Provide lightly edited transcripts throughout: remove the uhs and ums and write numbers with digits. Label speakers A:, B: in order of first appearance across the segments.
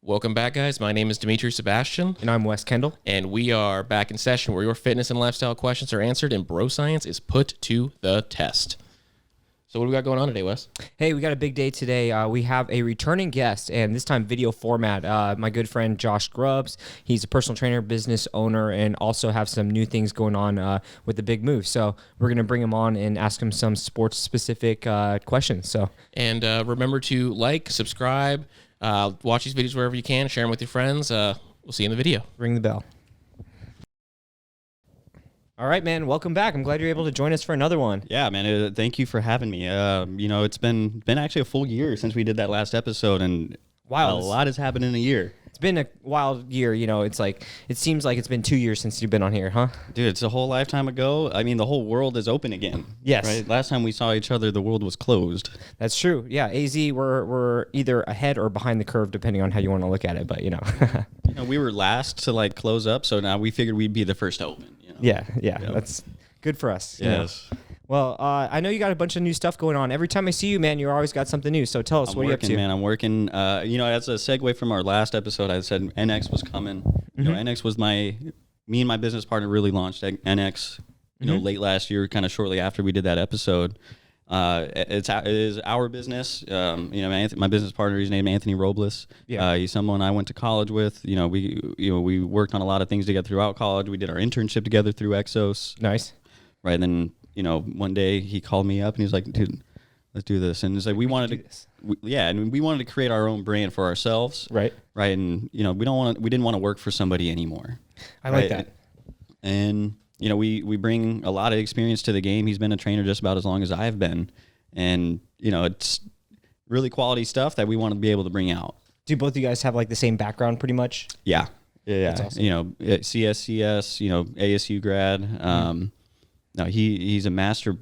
A: Welcome back, guys. My name is Demitry Sebastian.
B: And I'm Wes Kendall.
A: And we are back in session where your fitness and lifestyle questions are answered and bro science is put to the test. So what do we got going on today, Wes?
B: Hey, we got a big day today. We have a returning guest, and this time video format. My good friend Josh Grubbs. He's a personal trainer, business owner, and also have some new things going on with the big move. So we're going to bring him on and ask him some sports-specific questions.
A: And remember to like, subscribe, watch these videos wherever you can, share them with your friends. We'll see you in the video.
B: Ring the bell. All right, man. Welcome back. I'm glad you're able to join us for another one.
C: Yeah, man. Thank you for having me. It's been actually a full year since we did that last episode, and
B: wow,
C: a lot has happened in a year.
B: It's been a wild year. It's like it seems like it's been 2 years since you've been on here, huh?
C: Dude, it's a whole lifetime ago. I mean, the whole world is open again.
B: Yes.
C: Right? Last time we saw each other, the world was closed.
B: That's true. Yeah, AZ, we're either ahead or behind the curve, depending on how you want to look at it. But
C: we were last to close up, so now we figured we'd be the first to open.
B: Yeah, that's good for us.
C: Yes.
B: Well, I know you got a bunch of new stuff going on. Every time I see you, man, you're always got something new. So tell us, what are you up to?
C: I'm working. As a segue from our last episode, I said NX was coming. NX was me and my business partner really launched NX, late last year, kind of shortly after we did that episode. It is our business. My business partner, he's named Anthony Robles.
B: Yeah.
C: He's someone I went to college with. We worked on a lot of things together throughout college. We did our internship together through Exos.
B: Nice.
C: Right. And then, one day he called me up and he's like, dude, let's do this. And it's like, we wanted to create our own brand for ourselves.
B: Right.
C: Right. And, we didn't want to work for somebody anymore.
B: I like that.
C: And, we bring a lot of experience to the game. He's been a trainer just about as long as I've been. And, it's really quality stuff that we want to be able to bring out.
B: Do both of you guys have the same background pretty much?
C: Yeah. Yeah.
B: That's awesome.
C: CSCS, ASU grad. No, he's a master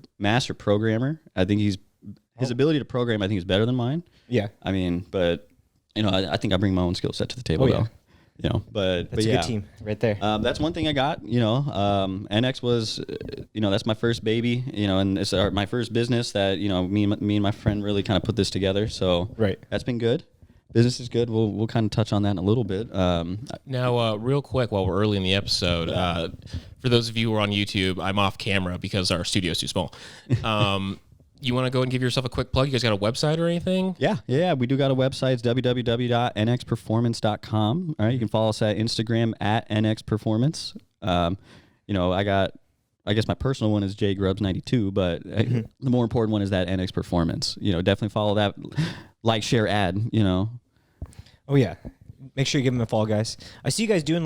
C: programmer. I think his ability to program, I think, is better than mine.
B: Yeah.
C: I mean, but, I think I bring my own skill set to the table, though.
B: That's a good team right there.
C: That's one thing I got. NX was, that's my first baby. And it's my first business that me and my friend really kind of put this together. So
B: right,
C: that's been good. Business is good. We'll kind of touch on that in a little bit.
A: Now, real quick, while we're early in the episode, for those of you who are on YouTube, I'm off camera because our studio's too small. You want to go and give yourself a quick plug? You guys got a website or anything?
C: Yeah, we do got a website. It's www.nxperformance.com. All right, you can follow us at Instagram at nxperformance. I guess my personal one is jgrubbs92, but the more important one is that NX Performance. Definitely follow that, like, share, add.
B: Oh yeah. Make sure you give them a follow, guys. I see you guys doing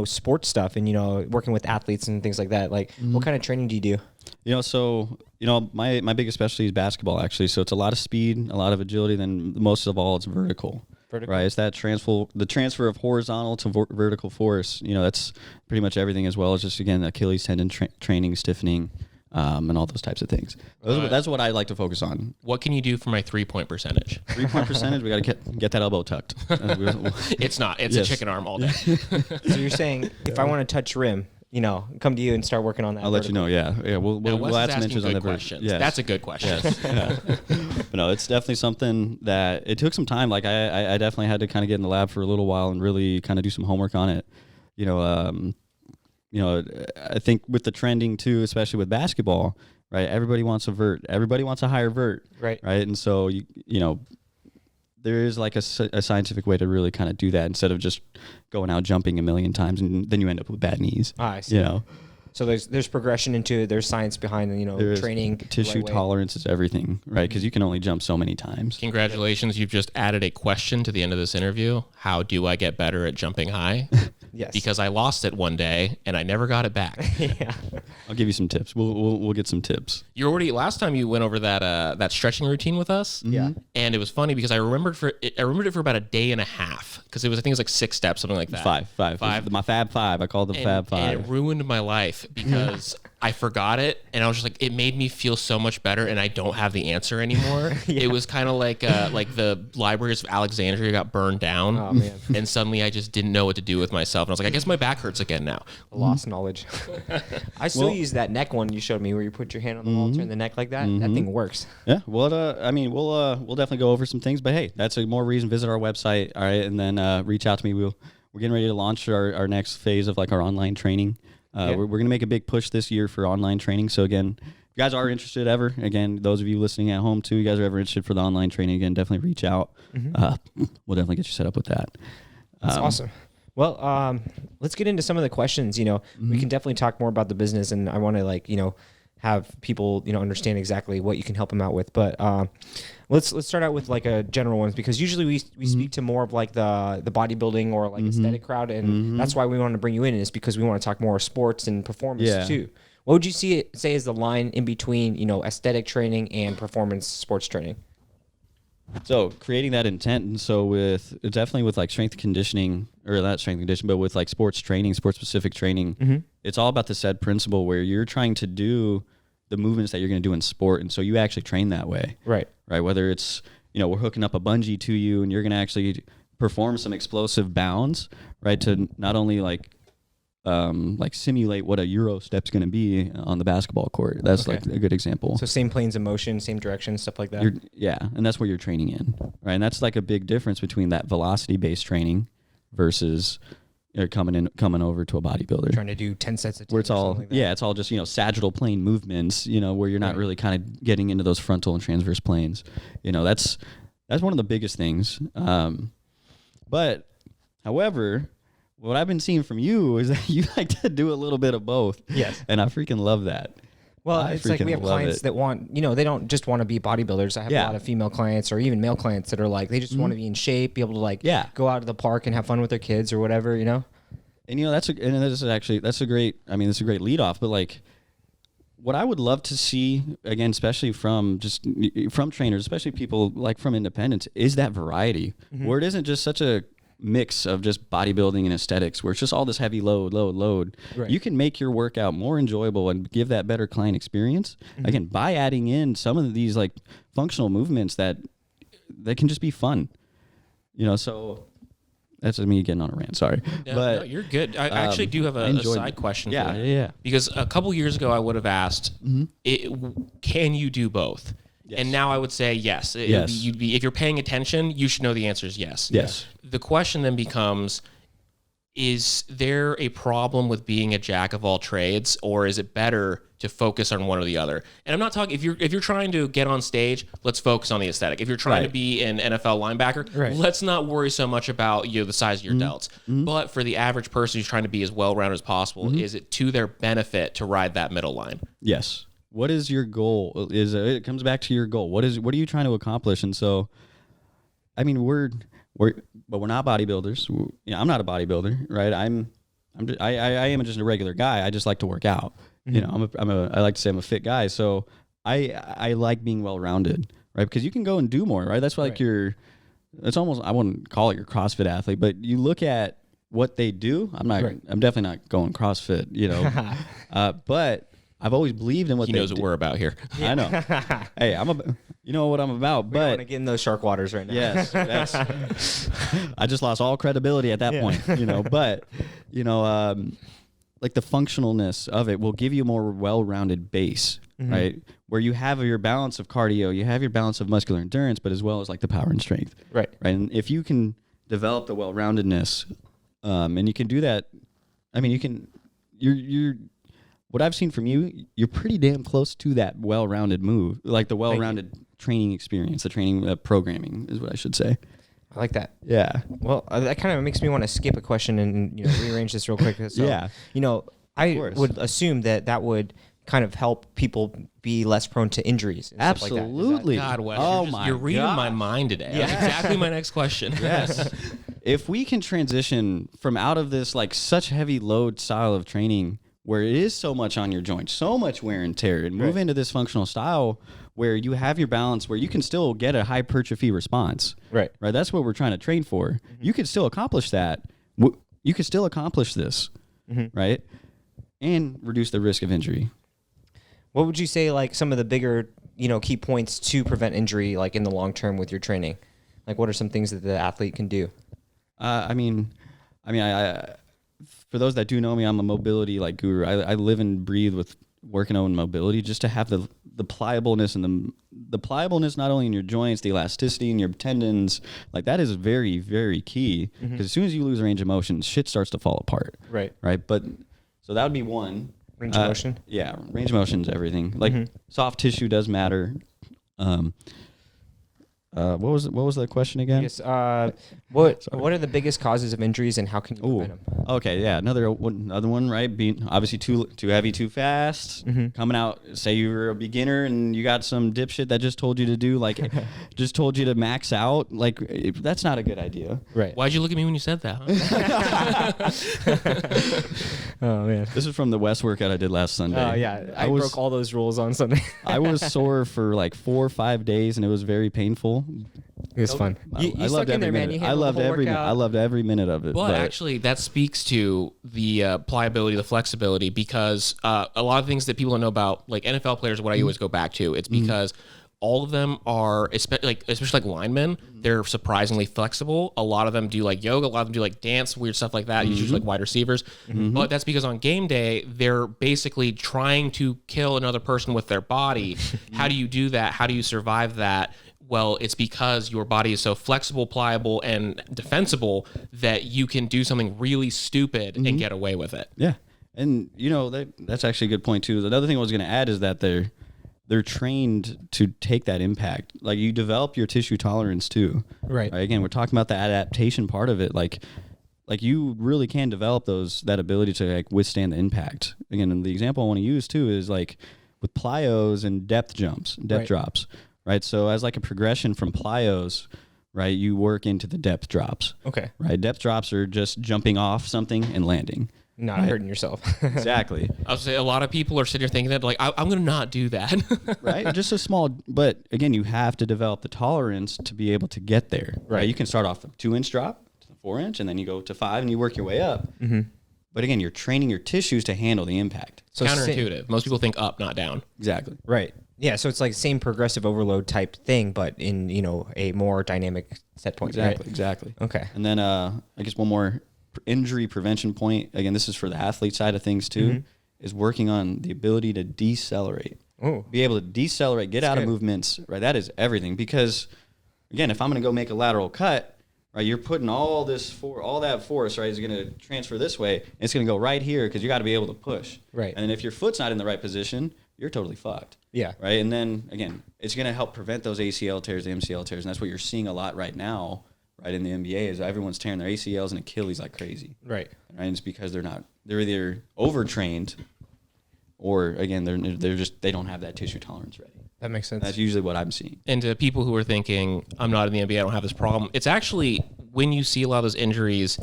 B: sports stuff and working with athletes and things like that. What kind of training do you do?
C: My biggest specialty is basketball, actually. So it's a lot of speed, a lot of agility. Then most of all, it's vertical. Right? It's that the transfer of horizontal to vertical force. That's pretty much everything, as well as just, again, Achilles tendon training, stiffening, and all those types of things. That's what I like to focus on.
A: What can you do for my 3-point percentage?
C: 3-point percentage, we got to get that elbow tucked.
A: It's not. It's a chicken arm all day.
B: So you're saying if I want to touch rim, come to you and start working on that.
C: I'll let you know. Yeah. We'll add some inches on the
A: questions. Yes. That's a good question.
C: Yes. Yeah. But no, it's definitely something that it took some time. I definitely had to kind of get in the lab for a little while and really kind of do some homework on it. I think with the trending too, especially with basketball, right? Everybody wants a vert. Everybody wants a higher vert.
B: Right.
C: Right. And so there is a scientific way to really kind of do that instead of just going out jumping a million times and then you end up with bad knees.
B: I see. So there's progression into it. There's science behind training.
C: Tissue tolerance is everything, right? Because you can only jump so many times.
A: Congratulations. You've just added a question to the end of this interview. How do I get better at jumping high?
B: Yes.
A: Because I lost it one day and I never got it back.
B: Yeah.
C: I'll give you some tips. We'll get some tips.
A: Last time you went over that stretching routine with us.
B: Yeah.
A: And it was funny because I remembered it for about a day and a half because I think it was like 6 steps, something like that.
C: Five. My Fab Five. I call it the Fab Five.
A: And it ruined my life because I forgot it, and I was just like, it made me feel so much better, and I don't have the answer anymore. It was kind of like the libraries of Alexandria got burned down,
B: Oh, man.
A: and suddenly I just didn't know what to do with myself. And I was like, I guess my back hurts again now.
B: Lost knowledge. I still use that neck one you showed me where you put your hand on the wall, turn the neck like that. That thing works.
C: Yeah. Well, I mean, we'll definitely go over some things, but hey, that's a more reason. Visit our website, all right, and then reach out to me. We're getting ready to launch our next phase of like our online training. We're going to make a big push this year for online training. So again, if you guys are interested ever, again, those of you listening at home too, you guys are ever interested for the online training, again, definitely reach out. We'll definitely get you set up with that.
B: That's awesome. Well, let's get into some of the questions. We can definitely talk more about the business, and I want to have people understand exactly what you can help them out with. But let's start out with like a general ones, because usually we speak to more of like the bodybuilding or like aesthetic crowd, and that's why we want to bring you in, is because we want to talk more sports and performance too. What would you say is the line in between aesthetic training and performance sports training?
C: So creating that intent, and so definitely with like strength conditioning, or not strength conditioning, but with like sports training, sports specific training, it's all about the said principle where you're trying to do the movements that you're going to do in sport, and so you actually train that way. Right. Whether it's we're hooking up a bungee to you, and you're going to actually perform some explosive bounds, right, to not only like simulate what a Euro step's going to be on the basketball court. That's like a good example.
B: So same planes of motion, same direction, stuff like that.
C: And that's what you're training in, right? And that's like a big difference between that velocity-based training versus coming over to a bodybuilder,
B: trying to do 10 sets of 10
C: where it's all it's all just sagittal plane movements, where you're not really kind of getting into those frontal and transverse planes. That's one of the biggest things. But however, what I've been seeing from you is that you like to do a little bit of both. Yes. And I freaking love that.
B: Well, it's like we have clients that want, they don't just want to be bodybuilders. I have a lot of female clients or even male clients that are like, they just want to be in shape, be able to go out to the park and have fun with their kids or whatever, And
C: that's a great lead off, but like what I would love to see, again, especially from trainers, especially people like from independents, is that variety where it isn't just such a mix of just bodybuilding and aesthetics where it's just all this heavy load. Right. You can make your workout more enjoyable and give that better client experience again by adding in some of these like functional movements that can just be fun. So that's me getting on a rant, sorry.
A: No, you're good. I actually do have a side question for you.
C: Yeah.
A: Because a couple years ago I would have asked, can you do both? Yes. And now I would say yes. If you're paying attention, you should know the answer is yes.
C: Yes.
A: The question then becomes, is there a problem with being a jack of all trades, or is it better to focus on one or the other? And I'm not talking, if you're trying to get on stage, let's focus on the aesthetic. If you're trying to be an NFL linebacker, let's not worry so much about the size of your delts. But for the average person who's trying to be as well-rounded as possible, is it to their benefit to ride that middle line? Yes.
C: What is your goal? It comes back to your goal. What are you trying to accomplish? And so, I mean, we're not bodybuilders. I'm not a bodybuilder, right? I am just a regular guy. I just like to work out. I like to say I'm a fit guy. So I like being well-rounded, right? Because you can go and do more, right? That's like it's almost, I wouldn't call it your CrossFit athlete, but you look at what they do. I'm definitely not going CrossFit, but I've always believed in what
A: he knows what we're about here.
C: Yeah. I know. Hey, you know what I'm about.
B: We want to get in those shark waters right now.
C: Yes, I just lost all credibility at that point. But like the functionalness of it will give you a more well-rounded base, right? Where you have your balance of cardio, you have your balance of muscular endurance, but as well as like the power and strength, right? And if you can develop the well-roundedness, and you can do that, I mean, you're. What I've seen from you, you're pretty damn close to that well-rounded move, like the well-rounded training experience, the training programming is what I should say.
B: I like that.
C: Yeah.
B: Well, that kind of makes me want to skip a question and rearrange this real quick. So, I would assume that would kind of help people be less prone to injuries. And
C: Absolutely.
A: Stuff like that. God, you're reading my mind today. Yeah. That's exactly my next question.
C: Yes. If we can transition from out of this like such heavy load style of training where it is so much on your joints, so much wear and tear, and move into this functional style where you have your balance, where you can still get a hypertrophy response. Right. That's what we're trying to train for. You can still accomplish that. You can still accomplish this, right? And reduce the risk of injury.
B: What would you say like some of the bigger, key points to prevent injury like in the long term with your training? Like what are some things that the athlete can do?
C: I for those that do know me, I'm a mobility like guru. I live and breathe with working on mobility, just to have the pliableness and the pliableness not only in your joints, the elasticity in your tendons, like that is very, very key. Because as soon as you lose range of motion, shit starts to fall apart. Right. But so that would be one.
B: Range of motion?
C: Yeah, range of motion is everything. Like soft tissue does matter. What was the question again?
B: Yes. What are the biggest causes of injuries and how can you prevent them?
C: Okay, yeah, another one, right? Being obviously too heavy, too fast. Coming out, say you're a beginner and you got some dipshit that just told you to do just told you to max out. Like that's not a good idea.
B: Right.
A: Why'd you look at me when you said that? Huh?
B: Oh man.
C: This is from the West workout I did last Sunday.
B: Oh yeah, I broke all those rules on Sunday.
C: I was sore for like 4 or 5 days and it was very painful.
B: It was fun.
C: I loved every minute. I loved every minute of it.
A: But actually, that speaks to the pliability, the flexibility, because a lot of things that people don't know about, like NFL players, what I always go back to, it's because all of them are, especially like linemen, they're surprisingly flexible. A lot of them do like yoga, a lot of them do like dance, weird stuff like that, usually like wide receivers. But that's because on game day, they're basically trying to kill another person with their body. How do you do that? How do you survive that? Well, it's because your body is so flexible, pliable, and defensible that you can do something really stupid and get away with it.
C: Yeah. And, that's actually a good point, too. Another thing I was going to add is that they're trained to take that impact. Like, you develop your tissue tolerance, too.
B: Right.
C: Again, we're talking about the adaptation part of it. Like you really can develop that ability to, withstand the impact. Again, and the example I want to use, too, is, with plyos and depth drops. Right, so as a progression from plyos, right, you work into the depth drops.
B: Okay.
C: Right, depth drops are just jumping off something and landing.
B: Not hurting yourself.
C: Exactly.
A: I would say a lot of people are sitting here thinking that, I'm going to not do that.
C: Right, just a small, but again, you have to develop the tolerance to be able to get there. Right, you can start off the 2-inch drop to the 4-inch, and then you go to 5, and you work your way up. But again, you're training your tissues to handle the impact.
A: So counterintuitive. Most people think up, not down.
C: Exactly.
B: Right. Yeah, so it's like same progressive overload type thing, but in, a more dynamic set point.
C: Exactly.
B: Okay.
C: And then I guess one more injury prevention point, again, this is for the athlete side of things too, is working on the ability to decelerate.
B: Oh.
C: Be able to decelerate, get out of movements, right? That is everything, because again, if I'm going to go make a lateral cut, right, you're putting all that force, right, is going to transfer this way, and it's going to go right here because you got to be able to push.
B: Right.
C: And then if your foot's not in the right position, you're totally fucked.
B: Yeah.
C: Right. And then again, it's going to help prevent those ACL tears, the MCL tears, and that's what you're seeing a lot right now, right, in the NBA, is everyone's tearing their ACLs and Achilles like crazy. Right. And it's because they're either overtrained, or again, they don't have that tissue tolerance ready.
B: That makes sense.
C: That's usually what I'm seeing.
A: And to people who are thinking, I'm not in the NBA, I don't have this problem, it's actually, when you see a lot of those injuries,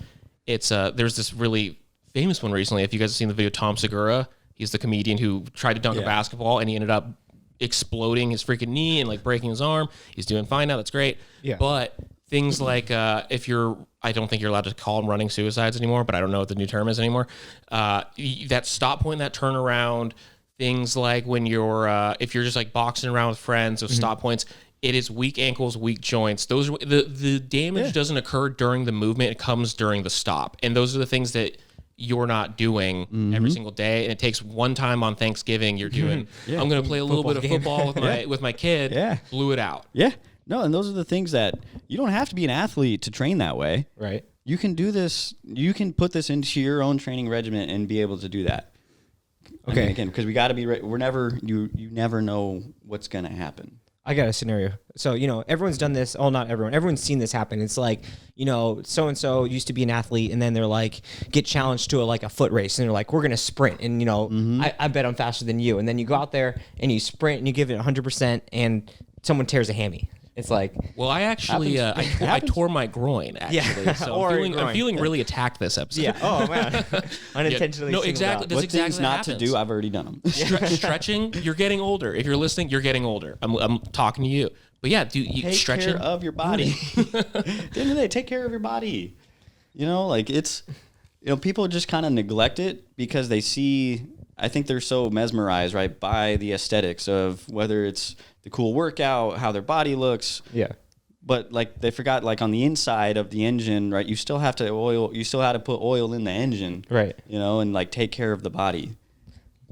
A: it's there's this really famous one recently. If you guys have seen the video, Tom Segura, he's the comedian who tried to dunk a basketball and he ended up exploding his freaking knee and breaking his arm. He's doing fine now. That's great. Yeah. But things like I don't think you're allowed to call them running suicides anymore, but I don't know what the new term is anymore. That stop point, that turnaround, things like when you're if you're just boxing around with friends, those stop points, it is weak ankles, weak joints. Those are, the damage doesn't occur during the movement, it comes during the stop. And those are the things that you're not doing every single day. And it takes one time on Thanksgiving, you're doing, I'm going to play a little bit of football with my kid. Yeah. Blew it out.
C: Yeah. No, and those are the things that you don't have to be an athlete to train that way.
B: Right.
C: You can do this. You can put this into your own training regimen and be able to do that. Okay. And again, because we got to be ready. You never know what's going to happen.
B: I got a scenario. So, everyone's done this. Oh, not everyone. Everyone's seen this happen. It's like, so-and-so used to be an athlete, and then they're get challenged to a foot race, and they're like, we're going to sprint. And, I bet I'm faster than you. And then you go out there and you sprint and you give it 100%, and someone tears a hammy. It's like,
A: well, I actually I tore my groin actually. Yeah. So I'm feeling really attacked this episode.
B: Yeah. Oh man. Unintentionally.
A: No, exactly. That's
C: what
A: exactly
C: things not to do. I've already done them.
A: Stretching. You're getting older. If you're listening, you're getting older. I'm talking to you. But yeah,
C: take
A: stretching.
C: Care of your body. At the end of the day, take care of your body. It's people just kind of neglect it because they see. I think they're so mesmerized, right, by the aesthetics of whether it's the cool workout, how their body looks.
B: Yeah.
C: But like they forgot, like on the inside of the engine, right? You still have to put oil in the engine,
B: Right.
C: and like take care of the body.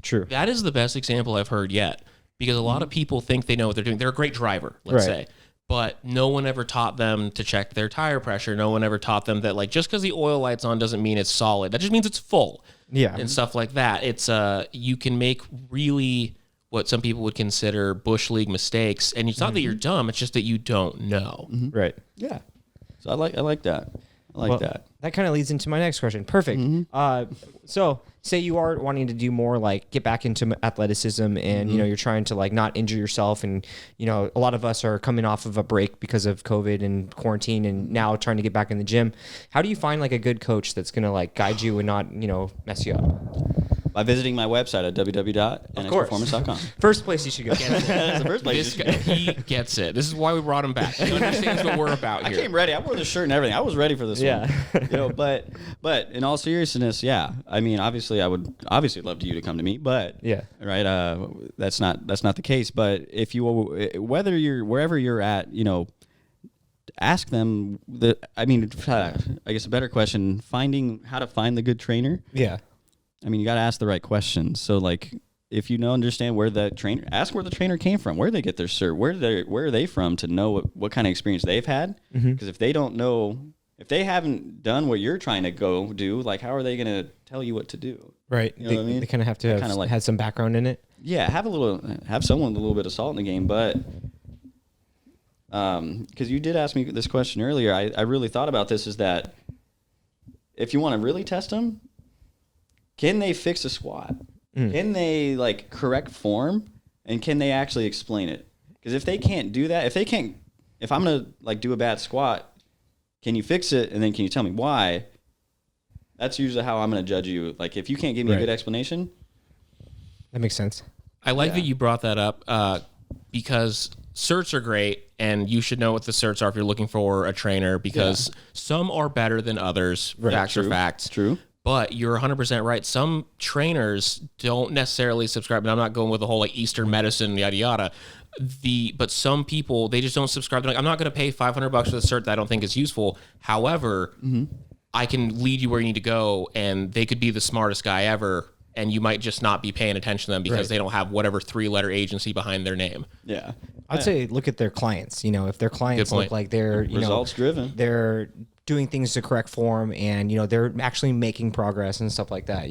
B: True.
A: That is the best example I've heard yet, because a lot of people think they know what they're doing. They're a great driver, let's say, but no one ever taught them to check their tire pressure. No one ever taught them that, like, just because the oil light's on doesn't mean it's solid. That just means it's full.
B: Yeah.
A: And stuff like that. It's you can make really what some people would consider bush league mistakes, and it's not that you're dumb. It's just that you don't know.
B: Right.
C: Yeah. So I like that. I like that.
B: That kind of leads into my next question. Perfect. So say you are wanting to do more, like get back into athleticism, and you're trying to like not injure yourself, and a lot of us are coming off of a break because of COVID and quarantine, and now trying to get back in the gym. How do you find like a good coach that's gonna like guide you and not mess you up?
C: By visiting my website at www.nxperformance.com.
B: First place you should go.
C: That's the first place.
A: This guy, he gets it. This is why we brought him back. He understands what we're about
C: I
A: here.
C: came ready. I wore the shirt and everything. I was ready for this one. But in all seriousness, yeah. I mean, obviously, I would love you to come to me, but
B: Yeah.
C: right. That's not the case. But if you, whether you're wherever you're at, ask them. I guess a better question: how to find the good trainer.
B: Yeah.
C: I mean, you got to ask the right questions. So, like, if you understand where the trainer, ask where the trainer came from, where they get their cert, where are they from, to know what kind of experience they've had. Because if they don't know, if they haven't done what you're trying to go do, like, how are they going to tell you what to do?
B: Right.
C: You know what I mean?
B: They kind of have to have had some background in it.
C: Yeah, have someone with a little bit of salt in the game, but because you did ask me this question earlier, I really thought about this. Is that if you want to really test them, can they fix a squat? Can they like correct form, and can they actually explain it? Because if they can't do that, if I'm gonna like do a bad squat, can you fix it, and then can you tell me why? That's usually how I'm gonna judge you. Like if you can't give me a good explanation,
B: that makes sense.
A: I like that you brought that up because certs are great, and you should know what the certs are if you're looking for a trainer, because some are better than others. Facts are facts.
C: True.
A: But you're 100% right. Some trainers don't necessarily subscribe, and I'm not going with the whole like Eastern medicine, yada yada. But some people, they just don't subscribe. They're like, I'm not going to pay $500 for the cert that I don't think is useful. However, I can lead you where you need to go, and they could be the smartest guy ever, and you might just not be paying attention to them because they don't have whatever 3-letter agency behind their name.
C: Yeah.
B: I'd say look at their clients. If their clients look like they're
C: results driven,
B: they're doing things to correct form, and they're actually making progress and stuff like that.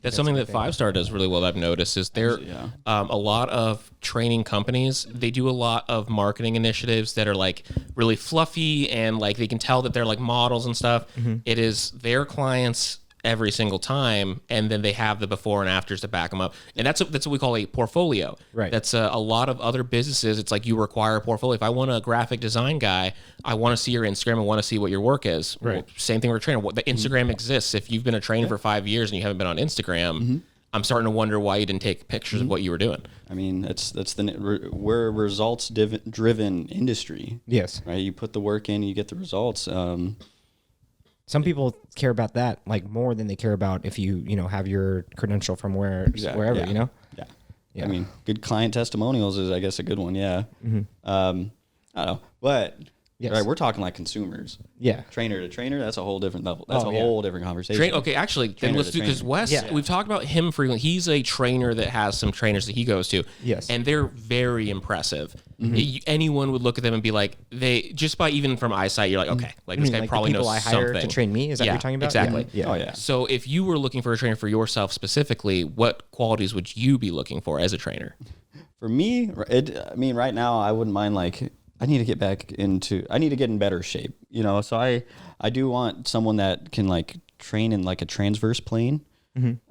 A: That's something that 5-Star does really well. I've noticed is there a lot of training companies. They do a lot of marketing initiatives that are like really fluffy, and like they can tell that they're like models and stuff. It is their clients every single time, and then they have the before and afters to back them up, and that's what we call a portfolio.
B: Right.
A: That's a lot of other businesses. It's like you require a portfolio. If I want a graphic design guy, I want to see your Instagram and want to see what your work is.
B: Right.
A: Well, same thing with a trainer. The Instagram exists. If you've been a trainer for 5 years and you haven't been on Instagram, I'm starting to wonder why you didn't take pictures of what you were doing. I
C: mean, we're a results driven industry.
B: Yes.
C: Right. You put the work in, you get the results.
B: Some people care about that like more than they care about if you have your credential from wherever.
C: Yeah. I mean, good client testimonials is, I guess, a good one. Yeah. I don't know, but right, we're talking like consumers.
B: Yeah.
C: Trainer to trainer, that's a whole different level. That's a whole different conversation.
A: Okay, actually, then let's do, because Wes, we've talked about him frequently. He's a trainer that has some trainers that he goes to.
B: Yes.
A: And they're very impressive. Anyone would look at them and be like, just by even from eyesight, you're like, okay, like this guy
B: like
A: probably
B: the people
A: knows
B: I hire
A: something
B: to train me. Is that what you're talking about?
A: Exactly.
B: Yeah.
C: Oh yeah.
A: So if you were looking for a trainer for yourself specifically, what qualities would you be looking for as a trainer?
C: For me, right now, I wouldn't mind like, I need to get in better shape, so I do want someone that can like train in like a transverse plane.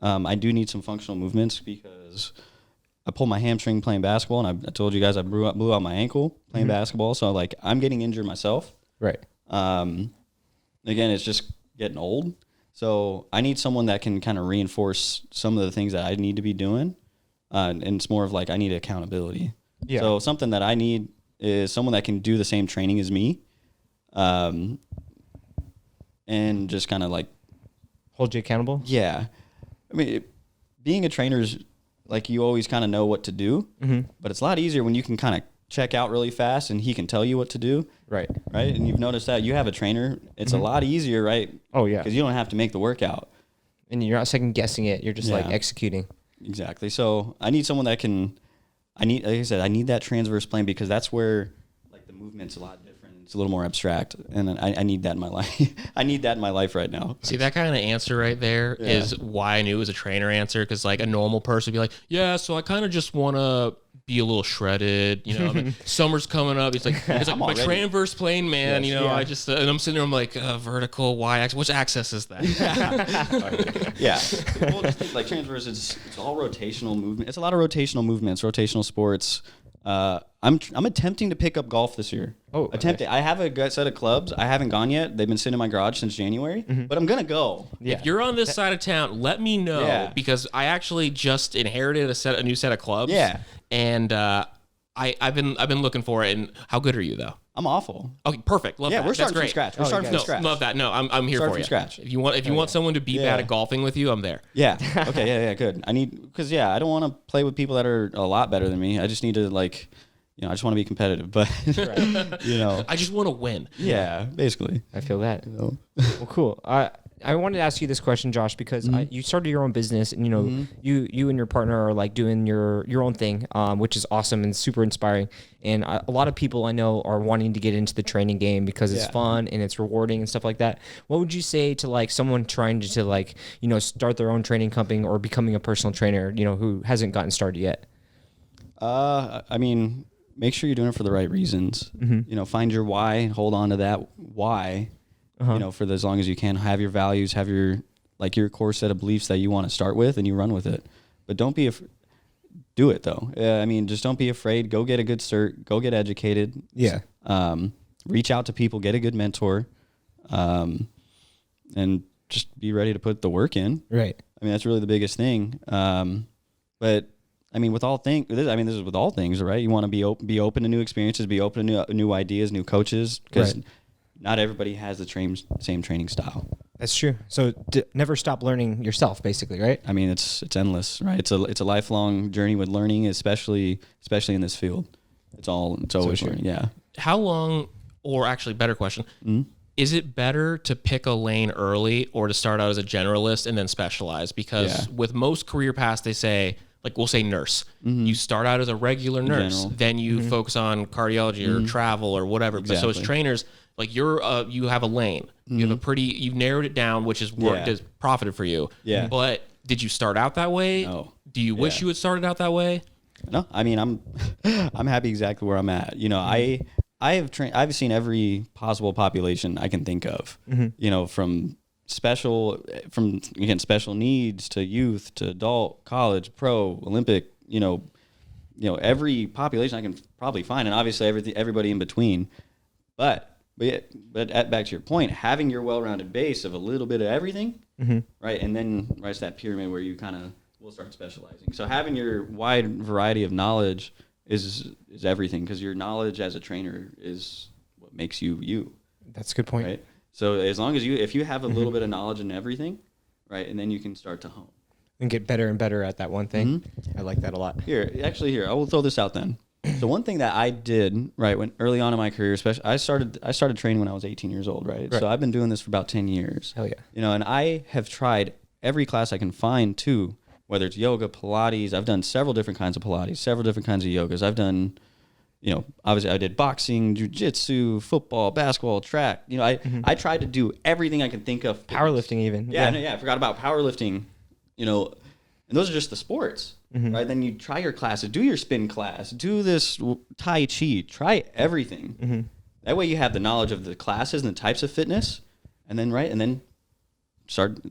C: I do need some functional movements because I pulled my hamstring playing basketball, and I told you guys I blew out my ankle playing basketball. So like I'm getting injured myself.
B: Right.
C: Again, it's just getting old. So I need someone that can kind of reinforce some of the things that I need to be doing. And it's more of like, I need accountability.
B: Yeah.
C: So something that I need is someone that can do the same training as me, and just kind of like
B: hold you accountable.
C: Yeah, I mean, being a trainer is like you always kind of know what to do, but it's a lot easier when you can kind of check out really fast and he can tell you what to do.
B: Right.
C: Right. And you've noticed that you have a trainer. It's a lot easier, right?
B: Oh, yeah.
C: Because you don't have to make the workout.
B: And you're not second guessing it. You're just like executing.
C: Exactly. So I need someone that can, like I said, I need that transverse plane because that's where like the movement's a lot different. It's a little more abstract. And I need that in my life. I need that in my life right now.
A: See, that kind of answer right there is why I knew it was a trainer answer. Because like a normal person would be like, yeah, so I kind of just want to be a little shredded, you know. I mean, summer's coming up. It's like my transverse plane, man. Yes, you know, I just and I'm sitting there. I'm like vertical, y-axis. Which axis is that?
C: Well, just like transverse, it's all rotational movement. It's a lot of rotational movements, rotational sports. I'm attempting to pick up golf this year.
B: Okay.
C: I have a good set of clubs. I haven't gone yet. They've been sitting in my garage since January, but I'm gonna go.
B: Yeah.
A: If you're on this side of town, let me know because I actually just inherited a new set of clubs.
C: Yeah.
A: And I've been looking for it. And how good are you though?
C: I'm awful.
A: Okay, perfect. Love that.
C: We're
A: That's
C: starting from
A: great.
C: scratch. We're starting from scratch.
A: Love that. No, I'm here
C: Start
A: for
C: from
A: you.
C: Scratch.
A: If you want someone to be bad at golfing with you, I'm there.
C: Yeah. Okay. Yeah. Good. I need because I don't want to play with people that are a lot better than me. I just need to like, I just want to be competitive. But
A: I just want to win.
C: Yeah, basically.
B: I feel that. Well, cool. I wanted to ask you this question, Josh, because you started your own business, and you and your partner are like doing your own thing, which is awesome and super inspiring. And a lot of people I know are wanting to get into the training game because it's fun and it's rewarding and stuff like that. What would you say to like someone trying to like start their own training company or becoming a personal trainer, who hasn't gotten started yet?
C: I mean, make sure you're doing it for the right reasons. Find your why, hold on to that why. For as long as you can, have your values, have your core set of beliefs that you want to start with, and you run with it. But don't be do it though. Just don't be afraid. Go get a good cert. Go get educated.
B: Yeah.
C: Reach out to people. Get a good mentor. And just be ready to put the work in.
B: Right.
C: That's really the biggest thing. But with all things, this is with all things, right? You want to be open to new experiences, be open to new ideas, new coaches, because not everybody has the same training style.
B: That's true. So never stop learning yourself, basically, right?
C: It's endless, right? It's a lifelong journey with learning, especially in this field. It's always learning. Yeah.
A: How long, or actually, better question, is it better to pick a lane early or to start out as a generalist and then specialize? Because with most career paths, they say, like we'll say nurse. You start out as a regular nurse, then you focus on cardiology or travel or whatever.
C: Exactly.
A: So as trainers, like you have a lane. You have you've narrowed it down, which has worked, has profited for you.
C: Yeah.
A: But did you start out that way?
C: No.
A: Do you wish you had started out that way?
C: No, I'm happy exactly where I'm at. I've seen every possible population I can think of. From special needs to youth to adult, college, pro, Olympic. Every population I can probably find, and obviously everybody in between. But back to your point, having your well-rounded base of a little bit of everything, right, and then rise that pyramid where you kind of will start specializing. So having your wide variety of knowledge is everything, because your knowledge as a trainer is what makes you you.
B: That's a good point.
C: Right. So as long as if you have a little bit of knowledge in everything, right, and then you can start to hone
B: and get better and better at that one thing. I like that a lot.
C: Here, I will throw this out then. So one thing that I did, right, when early on in my career, especially, I started training when I was 18 years old, right? So I've been doing this for about 10 years.
B: Hell yeah.
C: And I have tried every class I can find too, whether it's yoga, Pilates. I've done several different kinds of Pilates, several different kinds of yogas. I've done, obviously I did boxing, jiu-jitsu, football, basketball, track. I tried to do everything I could think of.
B: Powerlifting even.
C: I forgot about powerlifting, and those are just the sports. Right, then you try your classes, do your spin class, do this Tai Chi, try everything. That way you have the knowledge of the classes and the types of fitness, and then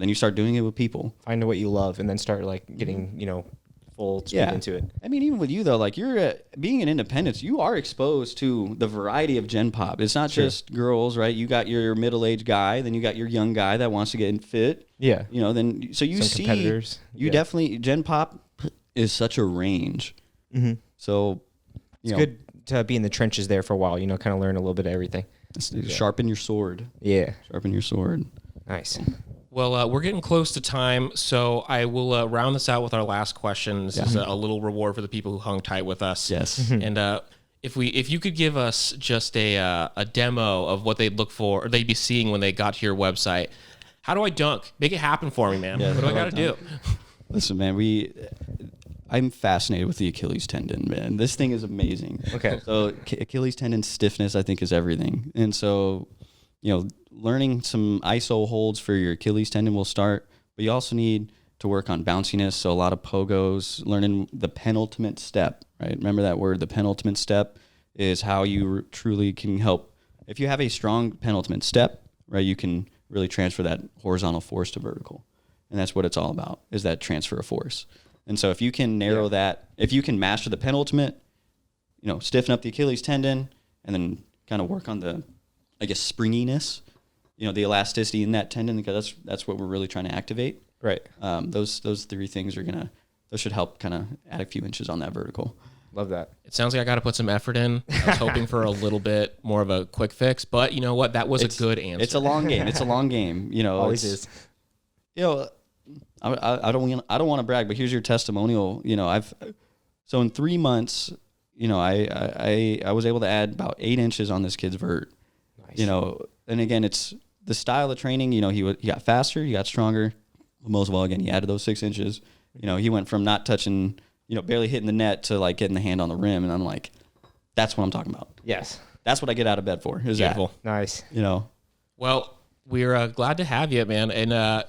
C: you start doing it with people.
B: Find what you love, and then start getting full speed into it.
C: Even with you though, you're being an independent, you are exposed to the variety of Gen Pop. It's not just girls, right? You got your middle-aged guy, then you got your young guy that wants to get fit.
B: Yeah,
C: then so you
B: some
C: see
B: competitors.
C: You definitely Gen Pop is such a range. So
B: it's good to be in the trenches there for a while, kind of learn a little bit of everything.
C: Sharpen your sword.
B: Yeah.
C: Sharpen your sword.
B: Nice.
A: Well, we're getting close to time, so I will round this out with our last question. This is a little reward for the people who hung tight with us.
C: Yes.
A: And if you could give us just a demo of what they'd look for or they'd be seeing when they got to your website, how do I dunk? Make it happen for me, man.
C: Yeah,
A: what do I got to do?
C: Listen, man, I'm fascinated with the Achilles tendon, man. This thing is amazing.
B: Okay.
C: So Achilles tendon stiffness, I think, is everything. And so, learning some ISO holds for your Achilles tendon will start, but you also need to work on bounciness. So a lot of pogos, learning the penultimate step, right? Remember that word, the penultimate step is how you truly can help. If you have a strong penultimate step, right, you can really transfer that horizontal force to vertical. And that's what it's all about, is that transfer of force. And so if you can narrow that, if you can master the penultimate, stiffen up the Achilles tendon and then kind of work on the, springiness, the elasticity in that tendon, because that's what we're really trying to activate.
B: Right.
C: Those three things those should help kind of add a few inches on that vertical.
B: Love that.
A: It sounds like I got to put some effort in. I was hoping for a little bit more of a quick fix, but you know what? That was a good answer.
C: It's a long game. It's a long game.
B: Always is.
C: I don't want to brag, but here's your testimonial. So in 3 months, I was able to add about 8 inches on this kid's vert.
B: Nice.
C: And again, it's the style of training. He got faster, he got stronger. But most of all, again, he added those 6 inches. He went from not touching, barely hitting the net to like getting the hand on the rim, and I'm like, that's what I'm talking about.
B: Yes.
C: That's what I get out of bed for. Is
A: Beautiful.
B: Nice.
A: Well, we're glad to have you, man. And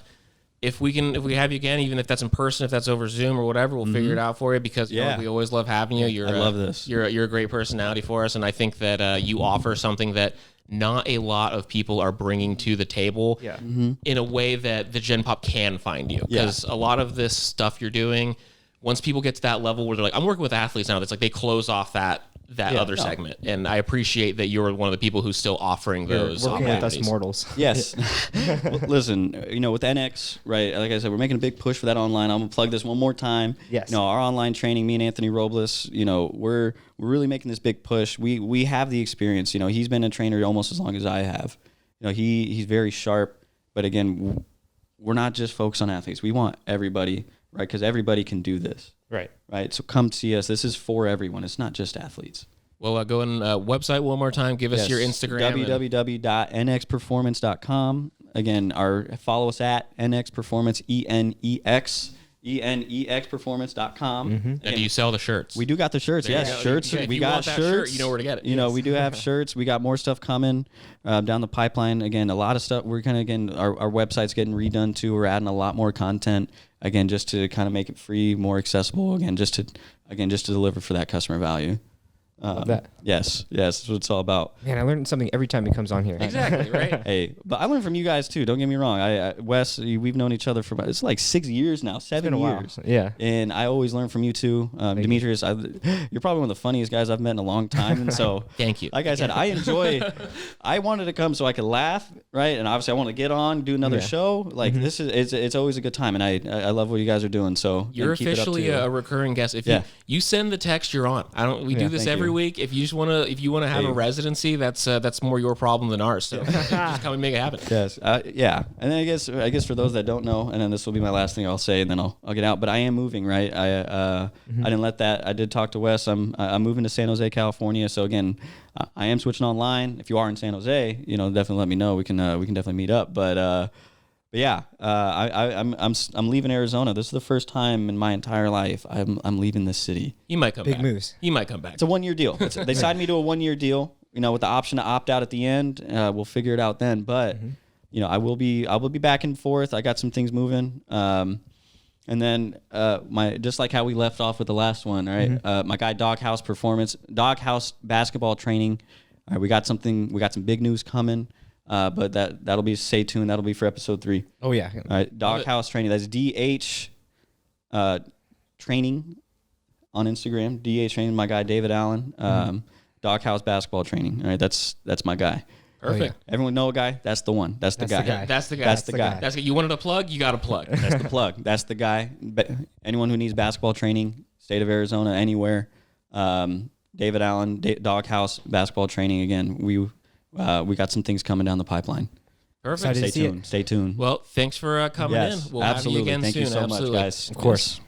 A: if we have you again, even if that's in person, if that's over Zoom or whatever, we'll figure it out for you, because we always love having you.
C: I love this.
A: You're a great personality for us, and I think that you offer something that not a lot of people are bringing to the table in a way that the Gen Pop can find you. Because a lot of this stuff you're doing, once people get to that level where they're like, I'm working with athletes now, it's like they close off that other segment. And I appreciate that you're one of the people who's still offering those
B: working with us
A: opportunities.
B: mortals.
C: Yes. Well, listen, with NX, right, like I said, we're making a big push for that online. I'm going to plug this one more time.
B: Yes.
C: Our online training, me and Anthony Robles, we're really making this big push. We have the experience. He's been a trainer almost as long as I have. He's very sharp. But again, we're not just focused on athletes. We want everybody, right, because everybody can do this. Right. So come see us. This is for everyone. It's not just athletes.
A: Well, go on website one more time. Give us your Instagram.
C: www.nxperformance.com. Again, follow us at NX Performance, ENEX performance.com.
A: And do you sell the shirts?
C: We do got the shirts.
A: There you
C: Yes,
A: go.
C: shirts.
A: If
C: We
A: you
C: got
A: want that
C: shirts.
A: shirt, you know where to get it.
C: We do have shirts. We got more stuff coming down the pipeline. Again, a lot of stuff. We're our website's getting redone too. We're adding a lot more content. Again, just to kind of make it free, more accessible. Again, just to deliver for that customer value.
B: Love that.
C: Yes, that's what it's all about.
B: Man, I learned something every time he comes on here.
A: Exactly, right?
C: Hey, but I learned from you guys too. Don't get me wrong. Wes, we've known each other for it's like 6 years now, 7 years.
B: Yeah.
C: And I always learn from you too. Demetrius, you're probably one of the funniest guys I've met in a long time. And so,
A: Thank you.
C: Like I said, I wanted to come so I could laugh, right? And obviously, I want to get on, do another show. Like this is it's always a good time, and I love what you guys are doing. So
A: you're officially a recurring guest. If you send the text, you're on. We do this every week. If you just want to have a residency, that's more your problem than ours. So just come and make it happen.
C: Yes, yeah. And then I guess for those that don't know, and then this will be my last thing I'll say, and then I'll get out. But I am moving, right? I didn't let that. I did talk to Wes. I'm moving to San Jose, California. So again, I am switching online. If you are in San Jose, definitely let me know. We can definitely meet up. But yeah, I'm leaving Arizona. This is the first time in my entire life I'm leaving this city.
A: You might come back.
B: Big moves.
A: You might come back.
C: It's a 1 year deal. They signed me to a 1 year deal. With the option to opt out at the end. We'll figure it out then. But I will be back and forth. I got some things moving. And then just like how we left off with the last one, right? My guy Doghouse basketball training. All right, we got some big news coming. But that'll be, stay tuned. That'll be for episode 3.
B: Oh yeah.
C: All right, Doghouse training. That's DH training on Instagram. DH training. My guy David Allen. Doghouse basketball training. All right, that's my guy.
A: Perfect.
C: Everyone know a guy? That's the one. That's the guy.
A: That's the guy. You wanted a plug? You got a plug.
C: That's the plug. That's the guy. Anyone who needs basketball training, state of Arizona, anywhere. David Allen, Doghouse basketball training. Again, we got some things coming down the pipeline.
A: Perfect.
B: Excited to see it.
C: Stay tuned.
A: Well, thanks for coming
C: Yes,
A: in. We'll
C: absolutely.
A: have you again
C: Thank
A: soon.
C: you so
A: Absolutely.
C: much, guys.
B: Of course.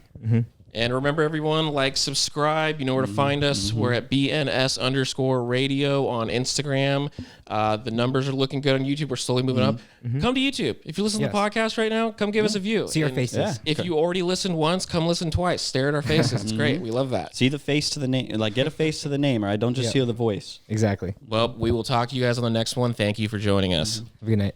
A: And remember, everyone, like, subscribe. You know where to find us. We're at BNS_radio on Instagram. The numbers are looking good on YouTube. We're slowly moving up. Come to YouTube. If you listen to the podcast right now, come give us a view.
B: See our
A: And
B: faces.
C: Yeah.
A: If you already listened once, come listen twice. Stare at our faces. It's great. We love that.
C: See the face to the name. Like, get a face to the name, all right? Don't just hear the voice.
B: Exactly.
A: Well, we will talk to you guys on the next one. Thank you for joining us.
B: Have a good night.